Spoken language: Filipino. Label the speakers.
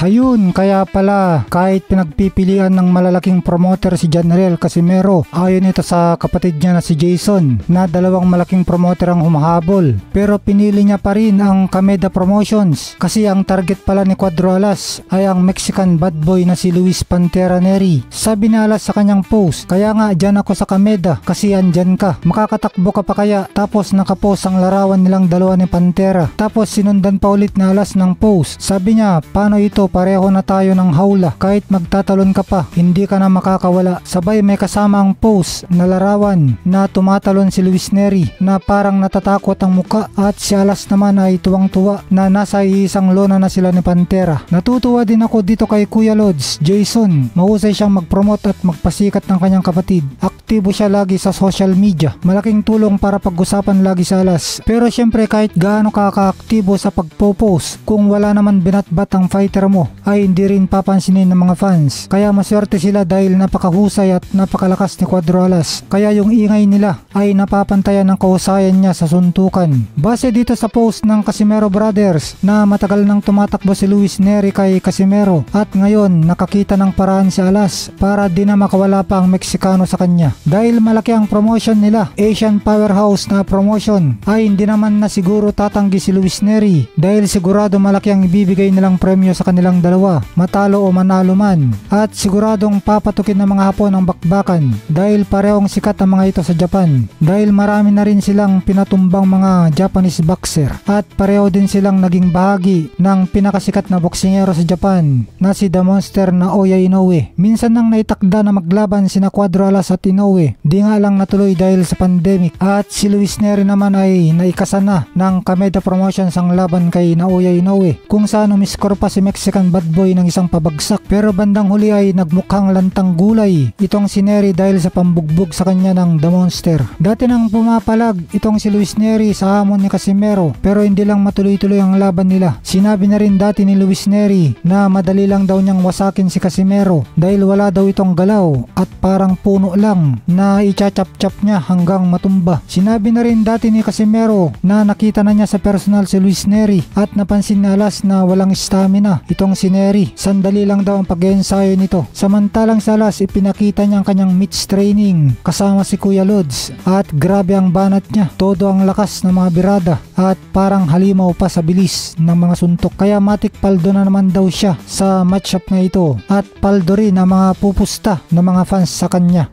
Speaker 1: Ayun, kaya pala kahit pinagpipilian ng malalaking promoter si Janriel Casimero, ayon ito sa kapatid niya na si Jason na dalawang malaking promoter ang humahabol. Pero pinili niya pa rin ang Kameda Promotions kasi ang target pala ni Cuadro Alas ay ang Mexican bad boy na si Luis Pantera Neri. Sabi ni Alas sa kanyang post, kaya nga dyan ako sa Kameda kasi andyan ka. Makakatakbo ka pa kaya? Tapos nakapost ang larawan nilang dalawa ni Pantera. Tapos sinundan pa ulit na Alas ng post. Sabi niya, paano ito? Pareho na tayo ng hawla. Kahit magtatalon ka pa, hindi ka na makakawala. Sabay may kasama ang post na larawan na tumatalon si Luis Neri na parang natatakot ang muka at si Alas naman ay tuwang-tuwa na nasa isang lona na sila ni Pantera. Natutuwa din ako dito kay Kuya Lods, Jason. Mahusay siyang mag-promote at magpasikat ng kanyang kapatid. Aktibo siya lagi sa social media. Malaking tulong para pag-usapan lagi sa Alas. Pero syempre kahit gaano ka kaaktibo sa pagpo-post, kung wala naman binatbat ang fighter mo, ay hindi rin papansinin ng mga fans. Kaya maswerte sila dahil napakahusay at napakalakas ni Cuadro Alas. Kaya yung ingay nila ay napapantayan ng kahusayan niya sa suntukan. Base dito sa post ng Casimero Brothers na matagal nang tumatakbo si Luis Neri kay Casimero at ngayon nakakita ng paraan si Alas para di na makawala pa ang Meksikano sa kanya. Dahil malaki ang promotion nila, Asian Powerhouse na promotion, ay hindi naman na siguro tatanggi si Luis Neri dahil sigurado malaki ang ibibigay nilang premyo sa kanilang dalawa, matalo o manalo man. At siguradong papatukin ng mga Hapon ang bakbakan dahil parehong sikat ang mga ito sa Japan. Dahil marami na rin silang pinatumbang mga Japanese boxer at pareho din silang naging bahagi ng pinakasikat na boksingero sa Japan na si The Monster na Oya Inoue. Minsan nang naitakda na maglaban sina Cuadro Alas at Inoue, di nga lang natuloy dahil sa pandemic. At si Luis Neri naman ay naikasan na ng Kameda Promotions ang laban kay Naoya Inoue kung saan umiskor pa si Mexican bad boy ng isang pabagsak. Pero bandang huli ay nagmukhang lantang gulay itong si Neri dahil sa pambugbog sa kanya ng The Monster. Dati nang pumapalag itong si Luis Neri sa hamon ni Casimero pero hindi lang matuloy-tuloy ang laban nila. Sinabi na rin dati ni Luis Neri na madali lang daw niyang wasakin si Casimero dahil wala daw itong galaw at parang puno lang na ichachap-chap niya hanggang matumba. Sinabi na rin dati ni Casimero na nakita na niya sa personal si Luis Neri at napansin ni Alas na walang stamina itong si Neri. Sandali lang daw ang pag-ensayo nito. Samantalang sa Alas ipinakita niya ang kanyang meets training kasama si Kuya Lods at grabe ang banat niya. Todo ang lakas ng mga birada at parang halimaw pa sa bilis ng mga suntok. Kaya matik paldo na naman daw siya sa matchup na ito at paldo rin ang mga pupusta ng mga fans sa kanya.